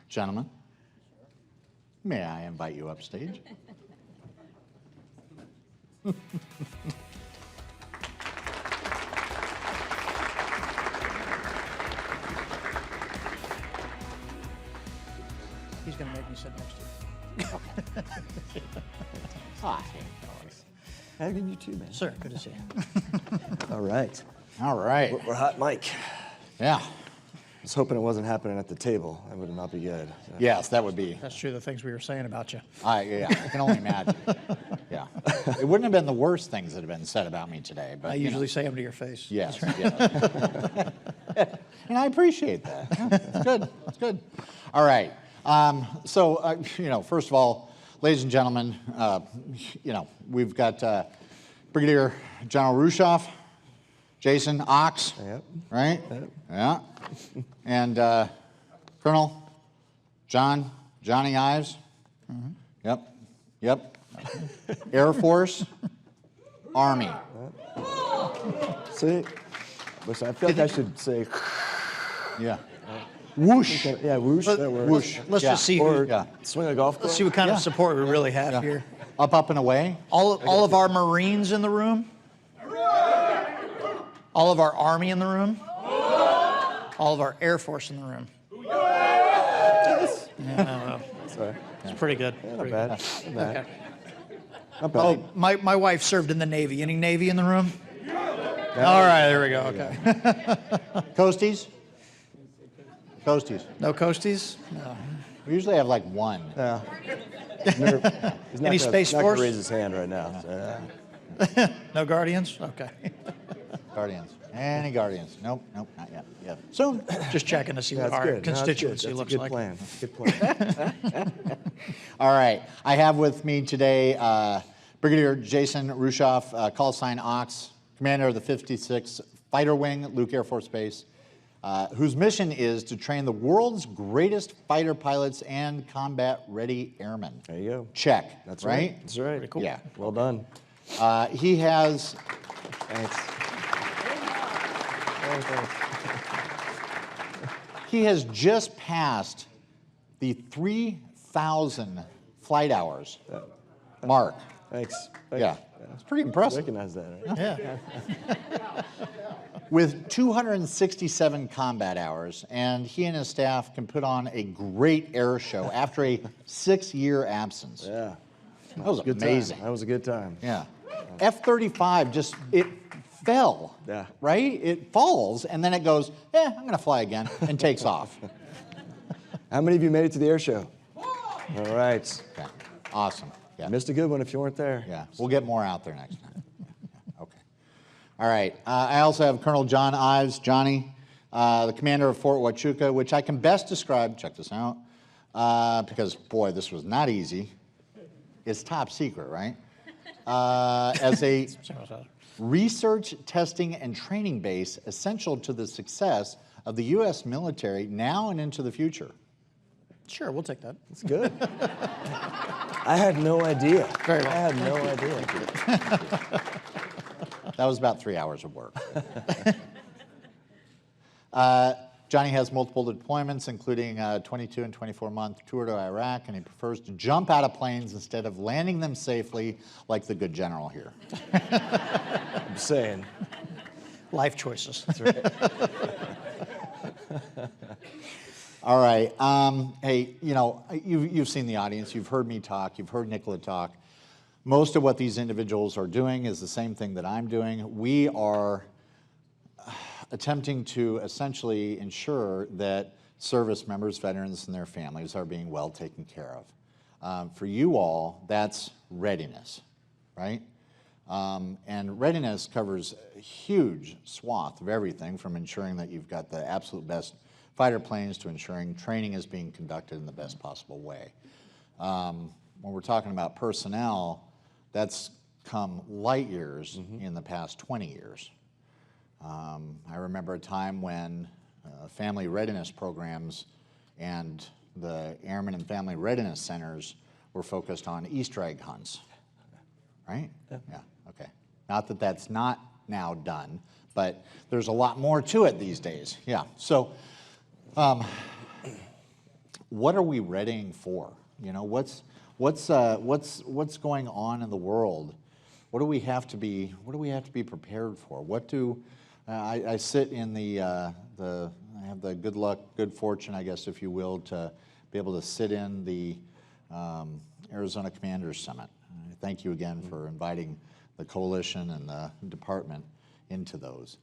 Gentlemen, may I invite you upstage? He's going to make me sit next to you. Hi. How good you too, man? Sir, good to see you. All right. All right. We're hot mic. Yeah. I was hoping it wasn't happening at the table. That would not be good. So. Yes, that would be. That's true, the things we were saying about you. Yeah, I can only imagine. Yeah. It wouldn't have been the worst things that have been said about me today, but I usually say them to your face. Yes. Yes. And I appreciate that. Yeah, it's good. It's good. All right. First of all, ladies and gentlemen, we've got Brigadier General Rueschhoff, Jason Ox, Yep. right? Yep. Yeah. And Colonel Johnny Ives. Mm-hmm. Yep. Air Force, Army. See? Listen, I feel like I should say, Yeah. Whoosh. yeah, whoosh, that works. Whoosh. Let's Yeah. just see Or Yeah. swing a golf club. let's see what kind Yeah. of support we really have Yeah. here. Up and away. All of our Marines in the room? All of our Army in the room? All of our Air Force in the room? Yeah, Sorry. it's pretty good. Not Pretty bad. good. Not bad. Okay. Not bad. Oh, my wife served in the Navy. Any Navy in the room? All right, there we go. Okay. Coasties? Coasties. No coasties? No. We usually have like one. Yeah. He's not Any gonna- Space not Force? gonna raise his hand right now. So, No Guardians? Okay. Guardians. Any Guardians? Nope, not yet. Yep. Soon. Just checking to see yeah, what that's our good. No, that's constituency good. looks That's a good like. plan. That's a good plan. All right. I have with me today Brigadier Jason Rueschhoff, call sign Ox, commander of the 56th Fighter Wing, Luke Air Force Base, whose mission is to train the world's greatest fighter pilots and combat-ready airmen. There you go. Check. That's right. right. That's right. Pretty cool. Yeah. Well done. He has. Thanks. He has just passed the 3,000 flight hours mark. Thanks. Yeah, it's pretty impressive. Recognize that, right? Yeah. With 267 combat hours, and he and his staff can put on a great air show after a 6-year absence. Yeah. That was Good amazing. time. That was a good time. Yeah. F-35 it fell. Yeah. Right? It falls, and then it goes, I'm going to fly again, and takes off. How many of you made it to the air show? All right. Okay. Awesome. Yeah. Missed a good one if you weren't there. Yeah. We'll get more out there next time. Okay. All right. I also have Colonel John Ives, Johnny, the commander of Fort Huachuca, which I can best describe, check this out, because, boy, this was not easy. It's top secret, right? As a research, testing, and training base essential to the success of the U.S. military now and into the future. Sure, we'll take that. It's good. I had no idea. Very well. I had no idea. That was about 3 hours of work. Johnny has multiple deployments, including a 22 and 24-month tour to Iraq, and he prefers to jump out of planes instead of landing them safely like the good general here. I'm saying. Life choices. That's right. All right. Hey, you've seen the audience. You've heard me talk. You've heard Nicola talk. Most of what these individuals are doing is the same thing that I'm doing. We are attempting to essentially ensure that service members, veterans, and their families are being well taken care of. For you all, that's readiness, right? And readiness covers a huge swath of everything, from ensuring that you've got the absolute best fighter planes to ensuring training is being conducted in the best possible way. When we're talking about personnel, that's come light years in the past 20 years. I remember a time when family readiness programs and the Airmen and Family Readiness Centers were focused on Easter egg hunts, right? Yeah, okay. Not that that's not now done, but there's a lot more to it these days. Yeah, so what are we readying for? You know, what's going on in the world? What do we have to be prepared for? What do I sit in I have the good fortune, I guess, if you will, to be able to sit in the Arizona Commanders Summit. Thank you again for inviting the coalition and the department into those.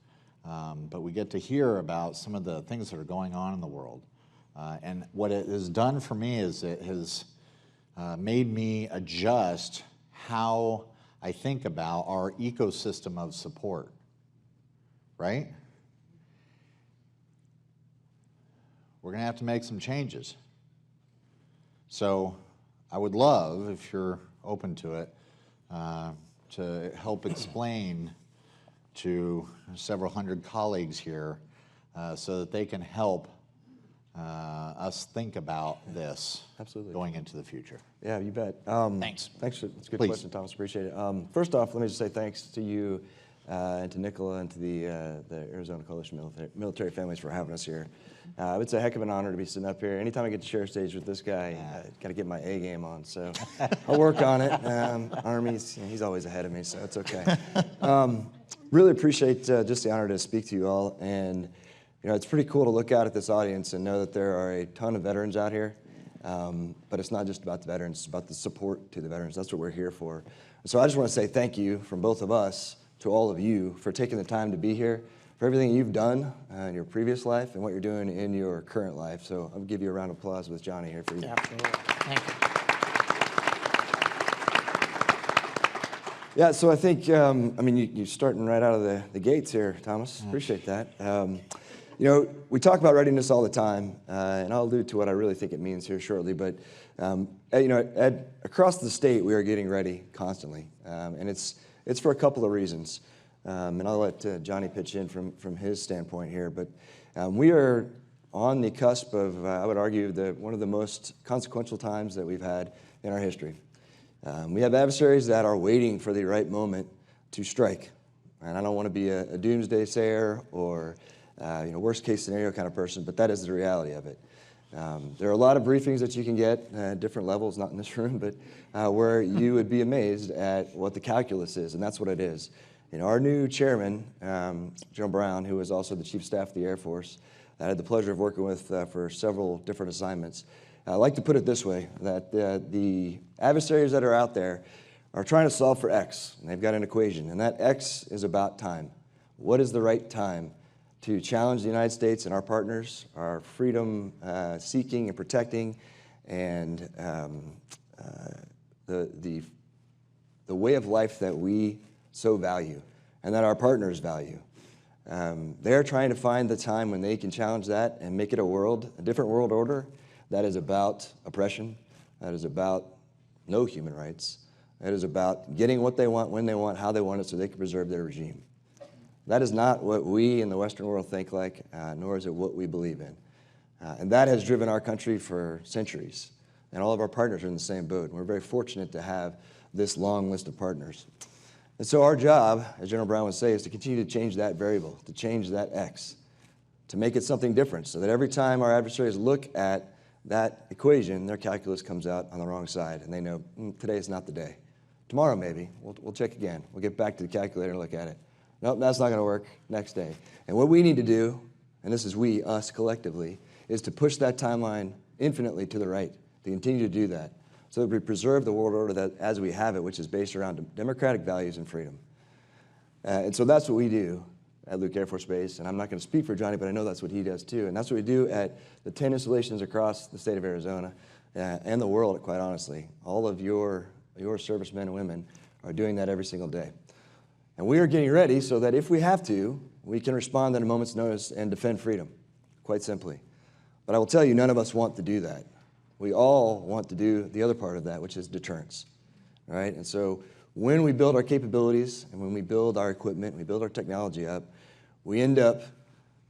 But we get to hear about some of the things that are going on in the world. And what it has done for me is it has made me adjust how I think about our ecosystem of support, right? We're going to have to make some changes. So I would love, if you're open to it, to help explain to several hundred colleagues here so that they can help us think about this going into the future. Yeah, you bet. Thanks. Thanks. That's a good Please. question, Thomas. Appreciate it. First off, let me just say thanks to you and to Nicola and to the Arizona Coalition military families for having us here. It's a heck of an honor to be sitting up here. Anytime I get to share stage with this guy, got to get my A game on. So I'll work on it. Army's, he's always ahead of me, so it's okay. Really appreciate just the honor to speak to you all. And it's pretty cool to look out at this audience and know that there are a ton of veterans out here. But it's not just about the veterans, it's about the support to the veterans. That's what we're here for. So I just want to say thank you from both of us to all of you for taking the time to be here, for everything you've done in your previous life and what you're doing in your current life. So I'll give you a round of applause with Johnny here for you. Absolutely. Thank you. Yeah, so I think, you're starting right out of the gates here, Thomas. Appreciate that. We talk about readiness all the time, and I'll allude to what I really think it means here shortly, but, across the state, we are getting ready constantly, and it's for a couple of reasons, and I'll let Johnny pitch in from his standpoint here, but we are on the cusp of, I would argue, one of the most consequential times that we've had in our history. We have adversaries that are waiting for the right moment to strike, and I don't want to be a doomsday sayer or worst case scenario kind of person, but that is the reality of it. There are a lot of briefings that you can get at different levels, not in this room, but where you would be amazed at what the calculus is, and that's what it is. Our new chairman, General Brown, who is also the Chief of Staff of the Air Force, I had the pleasure of working with for several different assignments. I like to put it this way, that the adversaries that are out there are trying to solve for X, and they've got an equation, and that X is about time. What is the right time to challenge the United States and our partners, our freedom seeking and protecting, and the way of life that we so value and that our partners value. They're trying to find the time when they can challenge that and make it a different world order that is about oppression, that is about no human rights, that is about getting what they want, when they want, how they want it, so they can preserve their regime. That is not what we in the Western world think like, nor is it what we believe in. And that has driven our country for centuries. And all of our partners are in the same boat. We're very fortunate to have this long list of partners. And so our job, as General Brown would say, is to continue to change that variable, to change that X, to make it something different, so that every time our adversaries look at that equation, their calculus comes out on the wrong side, and they know, today is not the day. Tomorrow, maybe, we'll check again. We'll get back to the calculator and look at it. Nope, that's not going to work. Next day. And what we need to do, and this is we, us, collectively, is to push that timeline infinitely to the right, to continue to do that, so that we preserve the world order that, as we have it, which is based around democratic values and freedom. And so that's what we do at Luke Air Force Base, and I'm not going to speak for Johnny, but I know that's what he does too, and that's what we do at the 10 installations across the state of Arizona and the world, quite honestly. All of your servicemen and women are doing that every single day. And we are getting ready so that if we have to, we can respond at a moment's notice and defend freedom, quite simply. But I will tell you, none of us want to do that. We all want to do the other part of that, which is deterrence, right? And so when we build our capabilities and when we build our equipment, we build our technology up, we end up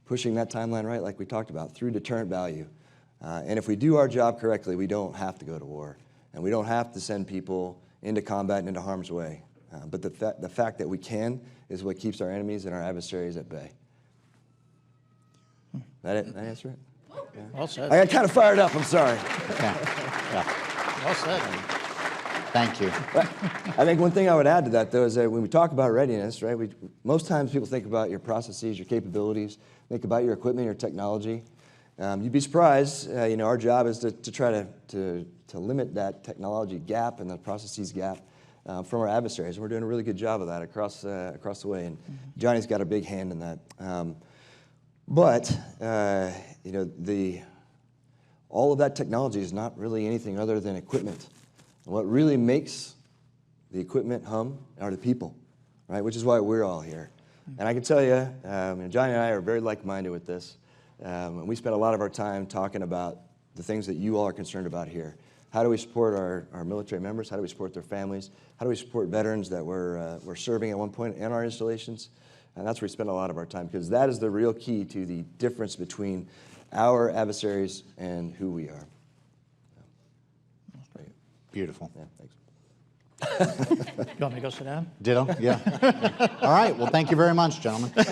pushing that timeline right, like we talked about, through deterrent value. And if we do our job correctly, we don't have to go to war, and we don't have to send people into combat and into harm's way. But the fact that we can is what keeps our enemies and our adversaries at bay. That it? Did I answer it? Well said. I got kind of fired up, I'm sorry. Okay. Yeah. Well said. Thank you. But I think one thing I would add to that, though, is that when we talk about readiness, right, most times people think about your processes, your capabilities, think about your equipment, your technology. You'd be surprised. Our job is to try to limit that technology gap and the processes gap from our adversaries. And we're doing a really good job of that across the way. And Johnny's got a big hand in that. All of that technology is not really anything other than equipment. And what really makes the equipment hum are the people, right? Which is why we're all here. And I can tell you, Johnny and I are very like-minded with this. And we spend a lot of our time talking about the things that you all are concerned about here. How do we support our military members? How do we support their families? How do we support veterans that we're serving at one point in our installations? And that's where we spend a lot of our time, because that is the real key to the difference between our adversaries and who we are. Beautiful. Yeah, thanks. You want me to go sit down? Ditto? Yeah. All right. Well, thank you very much, gentlemen. I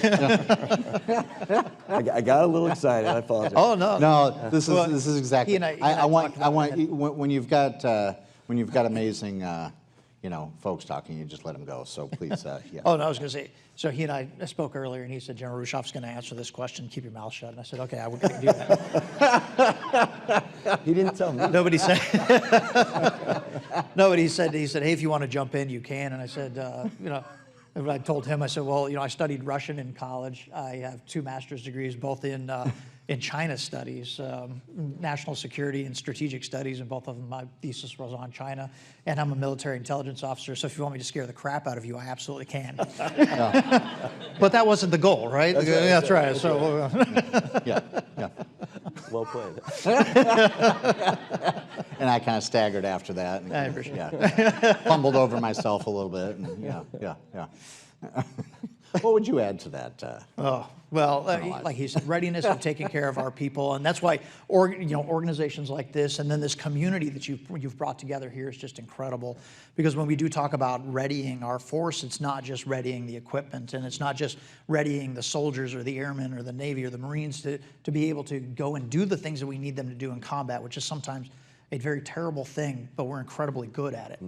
got a little excited. I apologize. Oh, no. No, this is exactly. He and I I want talked about that. when you've got amazing folks talking, you just let them go. So please, yeah. Oh, no, I was going to say, so he and I spoke earlier, and he said, General Rueschhoff's going to answer this question, keep your mouth shut. And I said, okay, I would do that. He didn't tell me. Nobody said, he said, hey, if you want to jump in, you can. And I said, I told him, I said, well, I studied Russian in college. I have 2 master's degrees, both in China studies, national security and strategic studies, and both of them, my thesis was on China. And I'm a military intelligence officer, so if you want me to scare the crap out of you, I absolutely can. But that wasn't the goal, right? That's right. So, Yeah. Well played. And I kind of staggered after that. And, I appreciate fumbled over myself a little bit. And yeah. What would you add to that? Like he said, readiness of taking care of our people, and that's why organizations like this, and then this community that you've brought together here is just incredible. Because when we do talk about readying our force, it's not just readying the equipment, and it's not just readying the soldiers or the airmen or the Navy or the Marines to be able to go and do the things that we need them to do in combat, which is sometimes a very terrible thing, but we're incredibly good at it.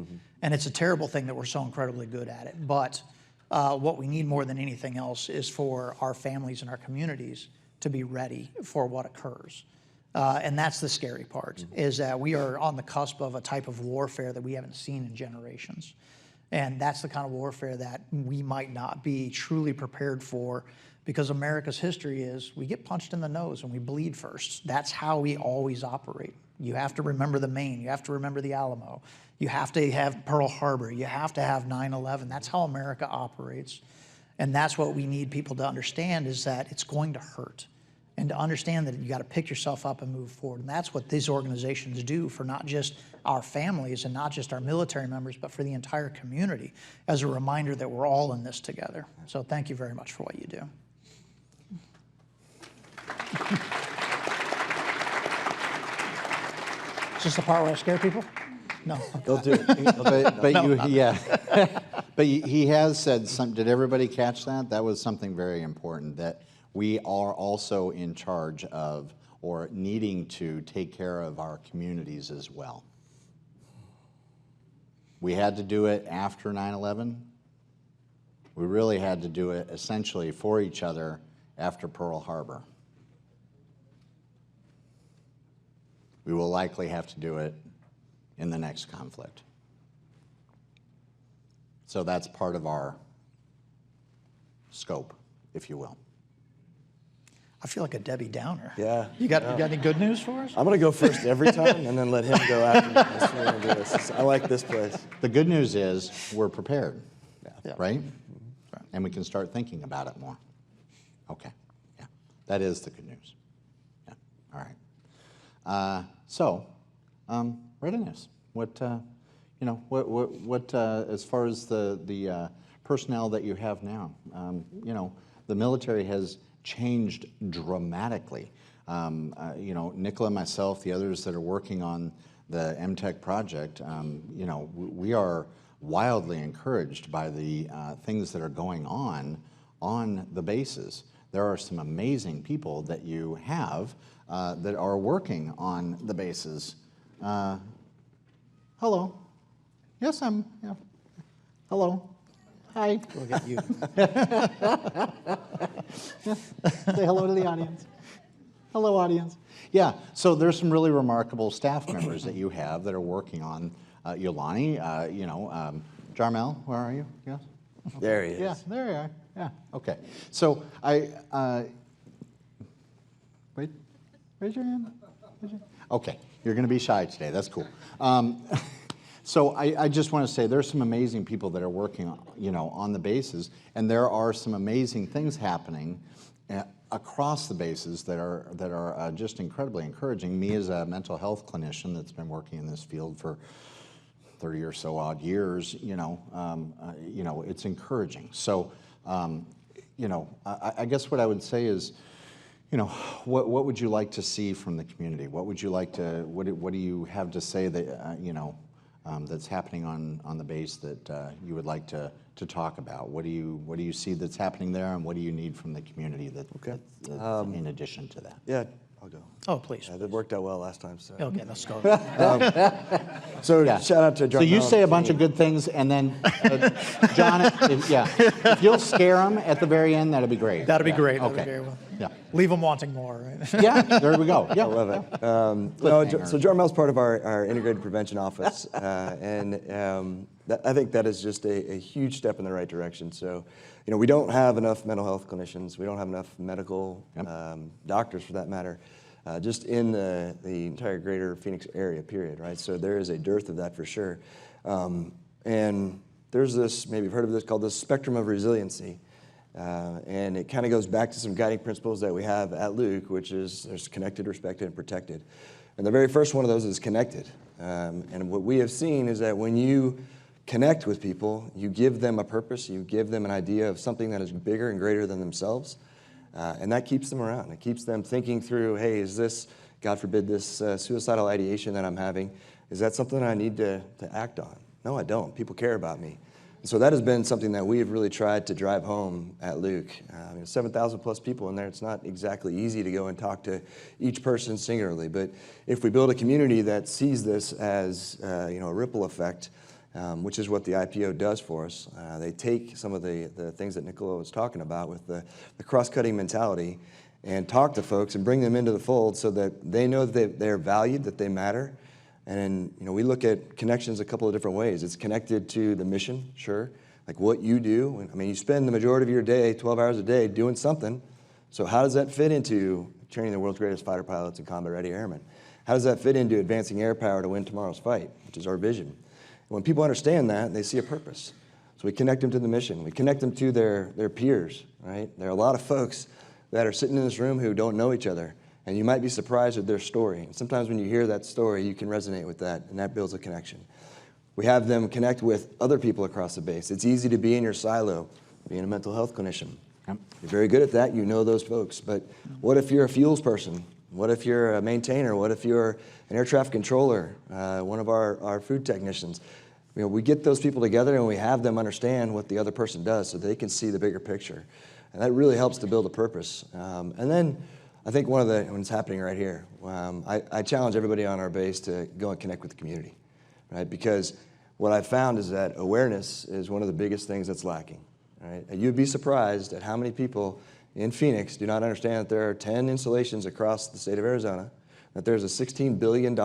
And it's a terrible thing that we're so incredibly good at it. But what we need more than anything else is for our families and our communities to be ready for what occurs. And that's the scary part, is that we are on the cusp of a type of warfare that we haven't seen in generations. And that's the kind of warfare that we might not be truly prepared for, because America's history is we get punched in the nose and we bleed first. That's how we always operate. You have to remember the Maine. You have to remember the Alamo. You have to have Pearl Harbor. You have to have 9/11. That's how America operates. And that's what we need people to understand, is that it's going to hurt. And to understand that you got to pick yourself up and move forward. And that's what these organizations do for not just our families and not just our military members, but for the entire community, as a reminder that we're all in this together. So thank you very much for what you do. Is this the part where I scare people? No. They'll do it. But he has said something. Did everybody catch that? That was something very important, that we are also in charge of, or needing to take care of, our communities as well. We had to do it after 9/11. We really had to do it essentially for each other after Pearl Harbor. We will likely have to do it in the next conflict. So that's part of our scope, if you will. I feel like a Debbie Downer. Yeah. You got any good news for us? I'm going to go first every time and then let him go after me. That's what I'm gonna do. I like this place. The good news is we're prepared, Yeah. right? And we can start thinking about it more. Okay, yeah, that is the good news. Yeah, all right. Readiness. What as far as the personnel that you have now, the military has changed dramatically. Nicola, myself, the others that are working on the MTech project, we are wildly encouraged by the things that are going on the bases. there are some amazing people that you have that are working on the bases. Hello. Yes, yeah. Hello. Hi. Look at you. Say hello to the audience. Hello, audience. Yeah, so there's some really remarkable staff members that you have that are working on Yolani, Jarmel, where are you? Yes? There he is. Yeah, there you are. Yeah, okay. So raise your hand. Okay, you're going to be shy today. That's cool. So I just want to say there's some amazing people that are working, on the bases, and there are some amazing things happening across the bases that are just incredibly encouraging. Me as a mental health clinician that's been working in this field for 30 or so odd years, it's encouraging. So, I guess what I would say is, what would you like to see from the community? What would you like to? What do you have to say that that's happening on the base that you would like to talk about? What do you see that's happening there, and what do you need from the community that's in addition to that? Yeah, I'll go. Oh, please. That worked out well last time. So. Okay, let's go. Shout out to John. So you say a bunch of good things, and then John, if you'll scare them at the very end, that'd be great. That'd be great. Okay. That'd be very well. Yeah. Leave them wanting more, right? Yeah. There we go. Yeah. I love it. So Jarmel's part of our integrated prevention office, and I think that is just a huge step in the right direction. So, we don't have enough mental health clinicians. We don't have enough medical doctors, for that matter, just in the entire greater Phoenix area, period, right? So there is a dearth of that for sure. And there's this, maybe you've heard of this, called the spectrum of resiliency. And it kind of goes back to some guiding principles that we have at Luke, which is there's connected, respected, and protected. And the very first one of those is connected. And what we have seen is that when you connect with people, you give them a purpose, you give them an idea of something that is bigger and greater than themselves, and that keeps them around. It keeps them thinking through, hey, is this, God forbid, this suicidal ideation that I'm having, is that something I need to act on? No, I don't. People care about me. So that has been something that we have really tried to drive home at Luke. 7,000 plus people in there. It's not exactly easy to go and talk to each person singularly, but if we build a community that sees this as a ripple effect, which is what the IPO does for us, they take some of the things that Nicola was talking about with the cross-cutting mentality and talk to folks and bring them into the fold so that they know that they're valued, that they matter. And we look at connections a couple of different ways. It's connected to the mission, sure, like what you do. I mean, you spend the majority of your day, 12 hours a day, doing something. So how does that fit into training the world's greatest fighter pilots and combat-ready airmen? How does that fit into advancing air power to win tomorrow's fight, which is our vision? And when people understand that, they see a purpose. So we connect them to the mission. We connect them to their peers, right? There are a lot of folks that are sitting in this room who don't know each other. And you might be surprised at their story. And sometimes when you hear that story, you can resonate with that, and that builds a connection. We have them connect with other people across the base. It's easy to be in your silo, being a mental health clinician. Yep. You're very good at that. You know those folks. But what if you're a fuels person? What if you're a maintainer? What if you're an air traffic controller, one of our food technicians? We get those people together, and we have them understand what the other person does so they can see the bigger picture. And that really helps to build a purpose. And then I think what's happening right here, I challenge everybody on our base to go and connect with the community, right? Because what I've found is that awareness is one of the biggest things that's lacking, right? And you'd be surprised at how many people in Phoenix do not understand that there are 10 installations across the state of Arizona, that there's a $16 billion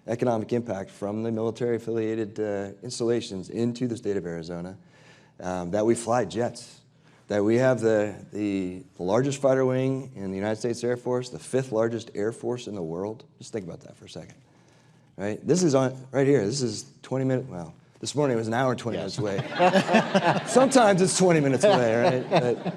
economic impact from the military-affiliated installations into the state of Arizona, that we fly jets, that we have the largest fighter wing in the United States Air Force, the 5th largest air force in the world. Just think about that for a second, right? This is right here. This is 20 minutes. Well, this morning it was an hour and 20 minutes away. Sometimes it's 20 minutes away, right? But,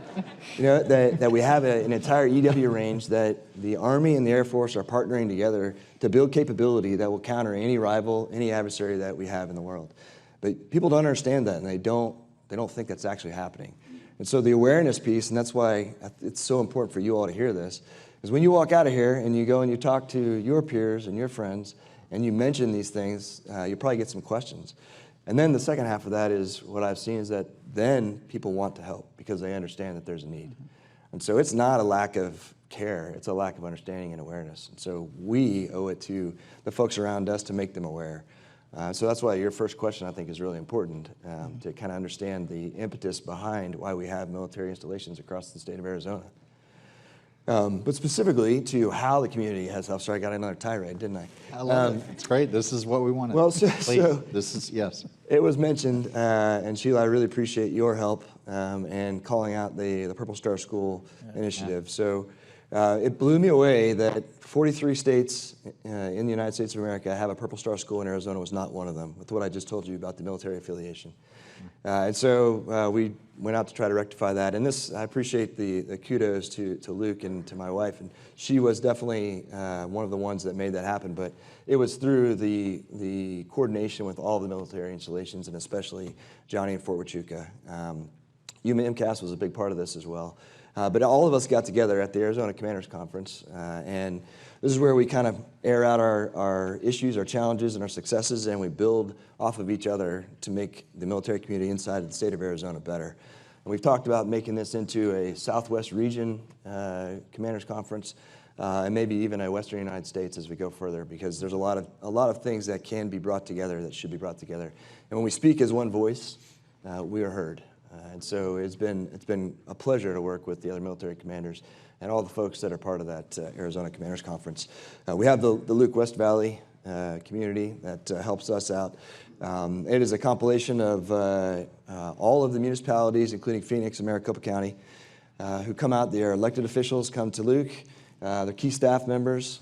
that we have an entire EW range, that the Army and the Air Force are partnering together to build capability that will counter any rival, any adversary that we have in the world. But people don't understand that, and they don't think that's actually happening. And so the awareness piece, and that's why it's so important for you all to hear this, is when you walk out of here and you go and you talk to your peers and your friends and you mention these things, you probably get some questions. And then the second half of that is what I've seen is that then people want to help because they understand that there's a need. And so it's not a lack of care, it's a lack of understanding and awareness. And so we owe it to the folks around us to make them aware. So that's why your first question, I think, is really important, to kind of understand the impetus behind why we have military installations across the state of Arizona. But specifically to how the community has helped. Sorry, I got another tirade, didn't I? I love it. It's great. This is what we wanted. Well, this is, yes. It was mentioned, and Sheila, I really appreciate your help and calling out the Purple Star School initiative. So it blew me away that 43 states in the United States of America have a Purple Star School, and Arizona was not one of them, with what I just told you about the military affiliation. And so we went out to try to rectify that. And this, I appreciate the kudos to Luke and to my wife. And she was definitely one of the ones that made that happen. But it was through the coordination with all the military installations, and especially Johnny and Fort Huachuca. MCAS was a big part of this as well. But all of us got together at the Arizona Commanders Conference, and this is where we kind of air out our issues, our challenges, and our successes, and we build off of each other to make the military community inside of the state of Arizona better. And we've talked about making this into a Southwest region Commanders Conference, and maybe even a Western United States as we go further, because there's a lot of things that can be brought together, that should be brought together. And when we speak as one voice, we are heard. And so it's been a pleasure to work with the other military commanders and all the folks that are part of that Arizona Commanders Conference. We have the Luke West Valley community that helps us out. It is a compilation of all of the municipalities, including Phoenix and Maricopa County, who come out. Their elected officials come to Luke. They're key staff members.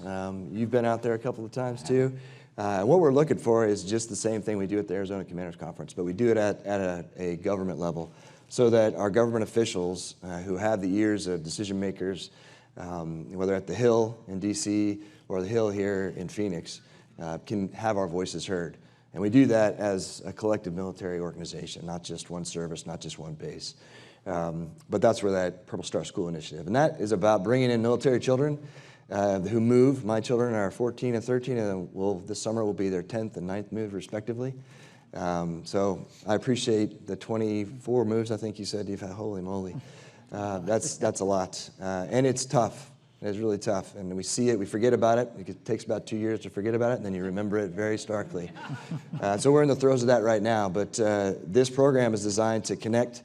You've been out there a couple of times too. What we're looking for is just the same thing we do at the Arizona Commanders Conference, but we do it at a government level, so that our government officials who have the ears of decision makers, whether at the Hill in DC or the Hill here in Phoenix, can have our voices heard. And we do that as a collective military organization, not just one service, not just one base. But that's where that Purple Star School initiative, and that is about bringing in military children who move. My children are 14 and 13, and this summer will be their 10th and 9th move, respectively. So I appreciate the 24 moves, I think you said you've had. Holy moly. That's a lot. And it's tough. It's really tough. And we see it, we forget about it. It takes about 2 years to forget about it, and then you remember it very starkly. So we're in the throes of that right now. But this program is designed to connect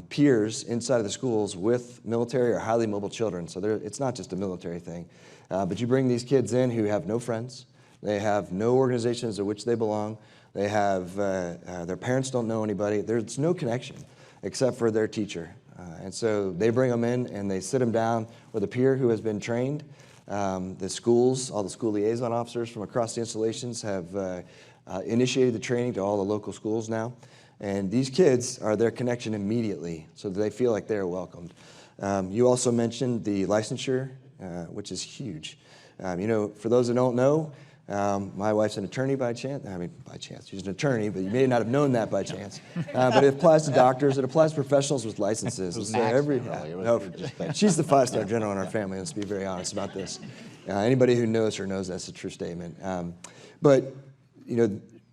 peers inside of the schools with military or highly mobile children. So it's not just a military thing. But you bring these kids in who have no friends. They have no organizations to which they belong. They have, their parents don't know anybody. There's no connection except for their teacher. And so they bring them in and they sit them down with a peer who has been trained. The schools, all the school liaison officers from across the installations have initiated the training to all the local schools now. And these kids are their connection immediately, so that they feel like they're welcomed. You also mentioned the licensure, which is huge. For those that don't know, my wife's an attorney by chance. I mean, by chance. She's an attorney, but you may not have known that by chance. But it applies to doctors. It applies to professionals with licenses. She's the five-star general in our family. Let's be very honest about this. Anybody who knows her knows that's a true statement. But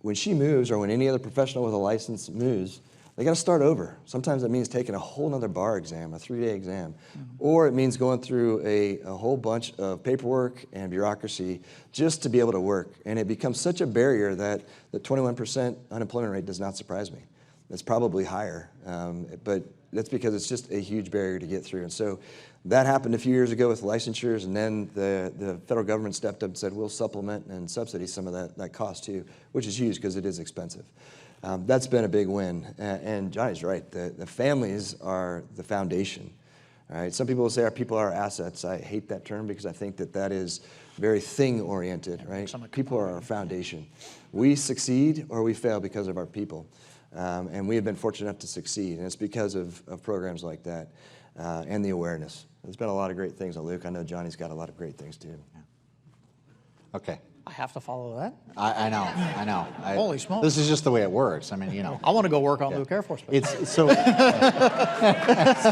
when she moves, or when any other professional with a license moves, they got to start over. Sometimes that means taking a whole nother bar exam, a 3-day exam, or it means going through a whole bunch of paperwork and bureaucracy just to be able to work. And it becomes such a barrier that the 21% unemployment rate does not surprise me. It's probably higher, but that's because it's just a huge barrier to get through. And so that happened a few years ago with licensures, and then the federal government stepped up and said, we'll supplement and subsidy some of that cost too, which is huge because it is expensive. That's been a big win. And Johnny's right. The families are the foundation. All right? Some people will say our people are our assets. I hate that term because I think that is very thing-oriented. Right? People are our foundation. We succeed or we fail because of our people. And we have been fortunate enough to succeed. And it's because of programs like that and the awareness. There's been a lot of great things on Luke. I know Johnny's got a lot of great things too. Yeah. Okay. I have to follow that. I know. Holy smokes. This is just the way it works. I mean, I want to go work on Luke Air Force Base. It's so.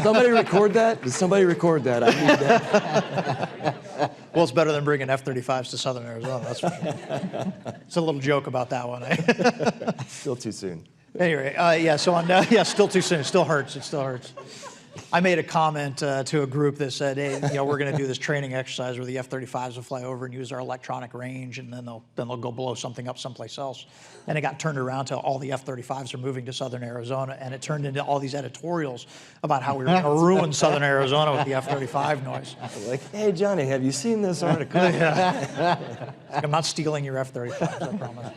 Somebody record that? Did somebody record that? I need that. Well, it's better than bringing F-35s to Southern Arizona, that's for sure. It's a little joke about that one. Still too soon. Anyway, so still too soon. It still hurts. I made a comment to a group that said, hey, we're going to do this training exercise where the F-35s will fly over and use our electronic range, and then they'll go blow something up someplace else. And it got turned around to all the F-35s are moving to southern Arizona, and it turned into all these editorials about how we were going to ruin southern Arizona with the F-35 noise. Like, hey, Johnny, have you seen this article? I'm not stealing your F-35s, I promise.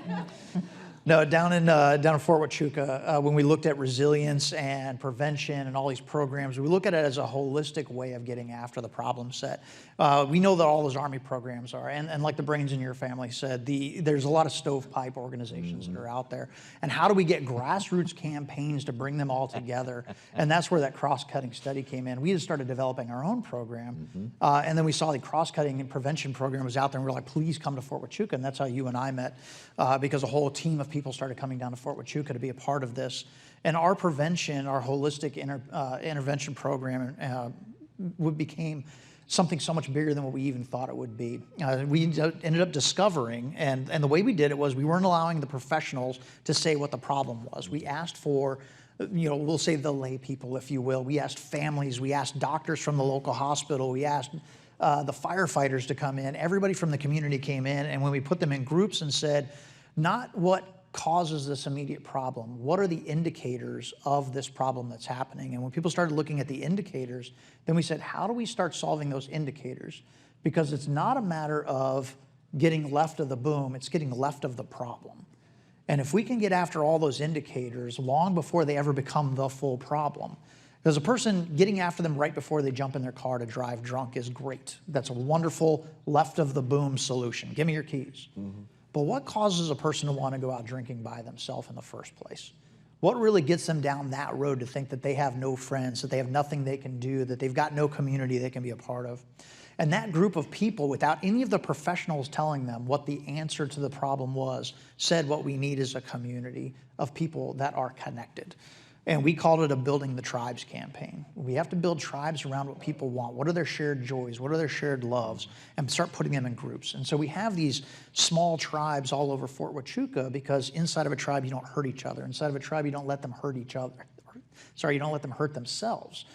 No, down in Fort Huachuca, when we looked at resilience and prevention and all these programs, we look at it as a holistic way of getting after the problem set. We know that all those Army programs are, and like the brains in your family said, there's a lot of stovepipe organizations that are out there. And how do we get grassroots campaigns to bring them all together? And that's where that cross-cutting study came in. We just started developing our own program, and then we saw the cross-cutting and prevention program was out there, and we were like, please come to Fort Huachuca, and that's how you and I met, because a whole team of people started coming down to Fort Huachuca to be a part of this. And our prevention, our holistic intervention program became something so much bigger than what we even thought it would be. We ended up discovering, and the way we did it was we weren't allowing the professionals to say what the problem was. We asked for, we'll say the lay people, if you will. We asked families, we asked doctors from the local hospital, we asked the firefighters to come in. Everybody from the community came in, and when we put them in groups and said, not what causes this immediate problem, what are the indicators of this problem that's happening? And when people started looking at the indicators, then we said, how do we start solving those indicators? Because it's not a matter of getting left of the boom, it's getting left of the problem. And if we can get after all those indicators long before they ever become the full problem, because a person getting after them right before they jump in their car to drive drunk is great. That's a wonderful left of the boom solution. Give me your keys. But what causes a person to want to go out drinking by themselves in the first place? What really gets them down that road to think that they have no friends, that they have nothing they can do, that they've got no community they can be a part of? And that group of people, without any of the professionals telling them what the answer to the problem was, said what we need is a community of people that are connected. And we called it a Building the Tribes campaign. We have to build tribes around what people want. What are their shared joys? What are their shared loves? And start putting them in groups. And so we have these small tribes all over Fort Huachuca because inside of a tribe, you don't hurt each other. Inside of a tribe, you don't let them hurt each other. Sorry, you don't let them hurt themselves.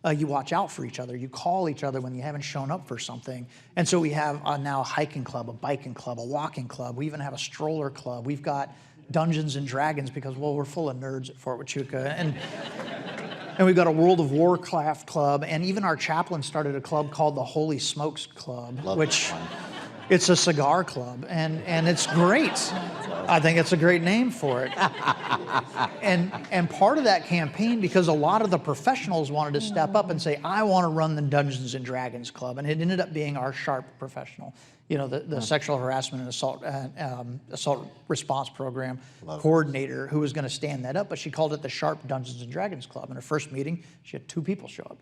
You watch out for each other. You call each other when you haven't shown up for something. And so we have now a hiking club, a biking club, a walking club. We even have a stroller club. We've got Dungeons and Dragons because, well, we're full of nerds at Fort Huachuca. And we've got a World of Warcraft club. And even our chaplain started a club called the Holy Smokes Club, which it's a cigar club. And it's great. I think it's a great name for it. And part of that campaign, because a lot of the professionals wanted to step up and say, I want to run the Dungeons and Dragons Club. And it ended up being our SHARP professional, the sexual harassment and assault response program coordinator who was going to stand that up, but she called it the SHARP Dungeons and Dragons Club. In her first meeting, she had 2 people show up.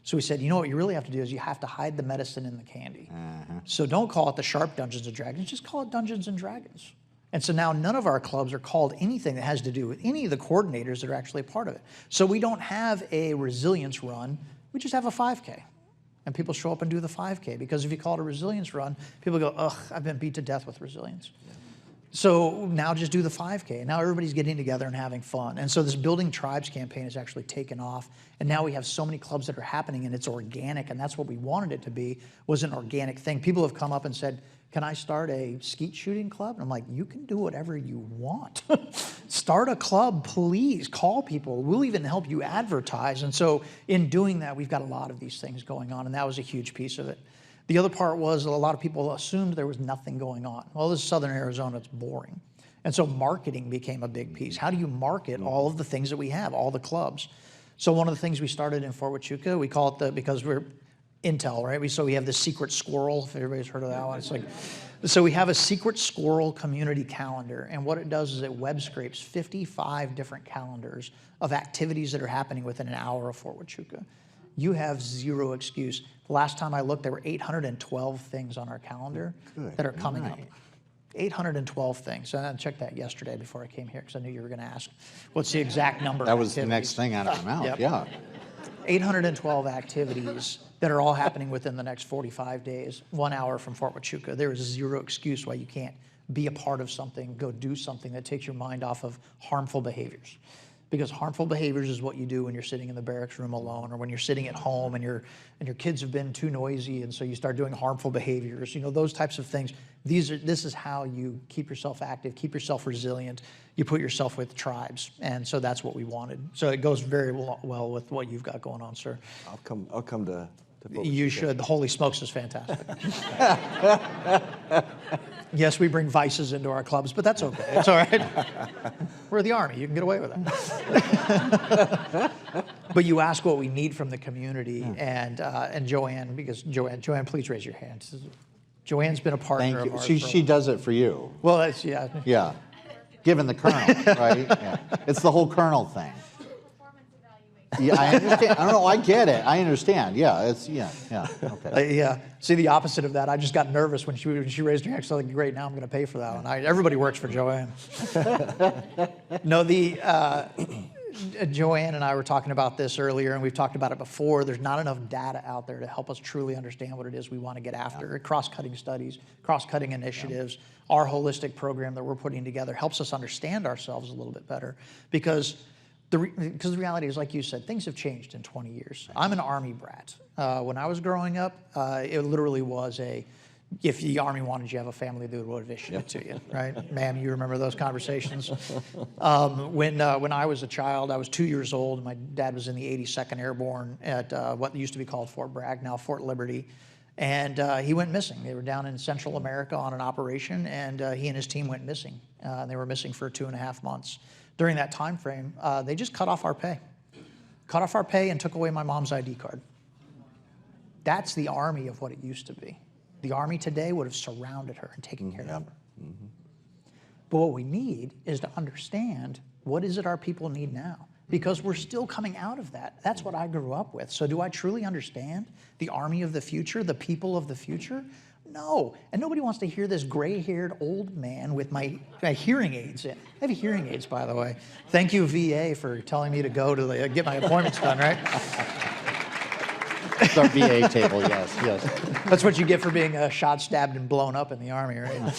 So we said, what you really have to do is you have to hide the medicine in the candy. So don't call it the SHARP Dungeons and Dragons, just call it Dungeons and Dragons. And so now none of our clubs are called anything that has to do with any of the coordinators that are actually a part of it. So we don't have a resilience run, we just have a 5K. And people show up and do the 5K, because if you call it a resilience run, people go, ugh, I've been beat to death with resilience. So now just do the 5K. Now everybody's getting together and having fun. And so this Building Tribes campaign has actually taken off. And now we have so many clubs that are happening, and it's organic. And that's what we wanted it to be, was an organic thing. People have come up and said, can I start a skeet shooting club? And I'm like, you can do whatever you want. Start a club, please. Call people. We'll even help you advertise. And so in doing that, we've got a lot of these things going on, and that was a huge piece of it. The other part was a lot of people assumed there was nothing going on. Well, this is Southern Arizona, it's boring. And so marketing became a big piece. How do you market all of the things that we have, all the clubs? So one of the things we started in Fort Huachuca, we call it because we're Intel, right? So we have the Secret Squirrel, if everybody's heard of that one. It's like, so we have a Secret Squirrel community calendar, and what it does is it web scrapes 55 different calendars of activities that are happening within an hour of Fort Huachuca. You have zero excuse. The last time I looked, there were 812 things on our calendar that are coming up. 812 things. So I checked that yesterday before I came here because I knew you were going to ask what's the exact number. That was the next thing out of my mouth, yeah. 812 activities that are all happening within the next 45 days, 1 hour from Fort Huachuca. There is zero excuse why you can't be a part of something, go do something that takes your mind off of harmful behaviors. Because harmful behaviors is what you do when you're sitting in the barracks room alone, or when you're sitting at home and your kids have been too noisy, and so you start doing harmful behaviors. Those types of things. This is how you keep yourself active, keep yourself resilient. You put yourself with tribes, and so that's what we wanted. So it goes very well with what you've got going on, sir. I'll come to You should. The Holy Smokes is fantastic. Yes, we bring vices into our clubs, but that's okay. It's all right. We're the Army. You can get away with that. But you ask what we need from the community, and Joanne, because Joanne, please raise your hand. Joanne's been a partner of ours. She does it for you. Well, that's, yeah. Yeah. Given the colonel, right? Yeah. It's the whole colonel thing. Yeah, I understand. I don't know. I get it. I understand. Yeah, okay. Yeah. See, the opposite of that. I just got nervous when she raised her hand. So like, great, now I'm going to pay for that one. Everybody works for Joanne. No, Joanne and I were talking about this earlier, and we've talked about it before. There's not enough data out there to help us truly understand what it is we want to get after. Yeah. Cross-cutting studies, cross-cutting initiatives. Yeah. Our holistic program that we're putting together helps us understand ourselves a little bit better, because the reality is, like you said, things have changed in 20 years. I'm an Army brat. When I was growing up, it literally was if the Army wanted you to have a family, they would have issued it to you, right? Ma'am, you remember those conversations? When I was a child, I was 2 years old. My dad was in the 82nd Airborne at what used to be called Fort Bragg, now Fort Liberty. And he went missing. They were down in Central America on an operation, and he and his team went missing. They were missing for 2.5 months. During that time frame, they just cut off our pay. Cut off our pay and took away my mom's ID card. That's the Army of what it used to be. The Army today would have surrounded her and taken care of her. Mm-hmm. But what we need is to understand, what is it our people need now? Because we're still coming out of that. That's what I grew up with. So do I truly understand the Army of the future, the people of the future? No. And nobody wants to hear this gray-haired old man with my hearing aids in. I have hearing aids, by the way. Thank you, VA, for telling me to go to get my appointments done, right? It's our VA table, yes. That's what you get for being shot, stabbed, and blown up in the Army, right?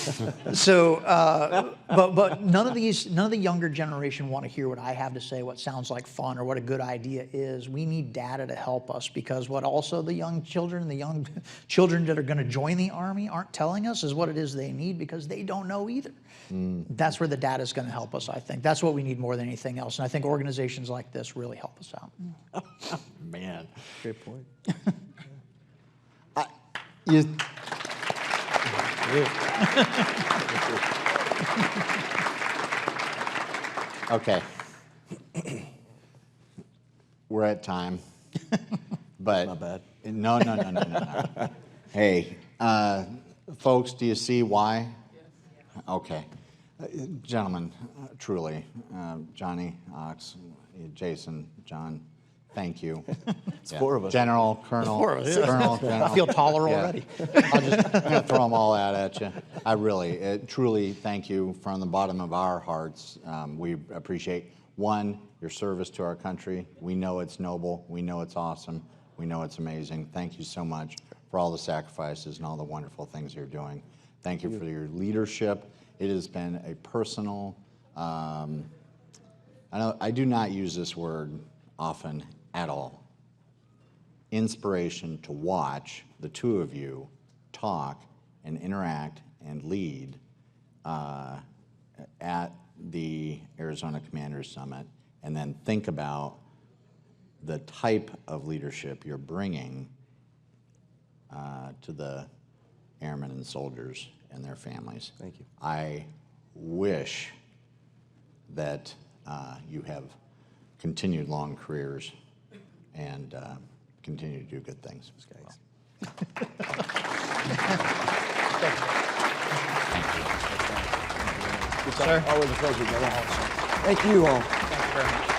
So, but none of the younger generation want to hear what I have to say, what sounds like fun, or what a good idea is. We need data to help us, because what also the young children that are going to join the Army aren't telling us is what it is they need, because they don't know either. That's where the data is going to help us, I think. That's what we need more than anything else. And I think organizations like this really help us out. Man. Great point. Okay. We're at time. But not bad. No. Hey, folks, do you see why? Okay. Gentlemen, truly, Johnny, Ox, Jason, John, thank you. It's 4 of us. General, Colonel, Colonel. General. I feel taller already. I'm going to throw them all out at you. I really, truly thank you from the bottom of our hearts. We appreciate, one, your service to our country. We know it's noble. We know it's awesome. We know it's amazing. Thank you so much for all the sacrifices and all the wonderful things you're doing. Thank you for your leadership. It has been a personal, I do not use this word often at all, inspiration to watch the two of you talk and interact and lead at the Arizona Commanders Summit, and then think about the type of leadership you're bringing to the airmen and soldiers and their families. Thank you. I wish that you have continued long careers and continue to do good things. Thanks. Sir. Always a pleasure, brother. Thank you all. Thank you very much.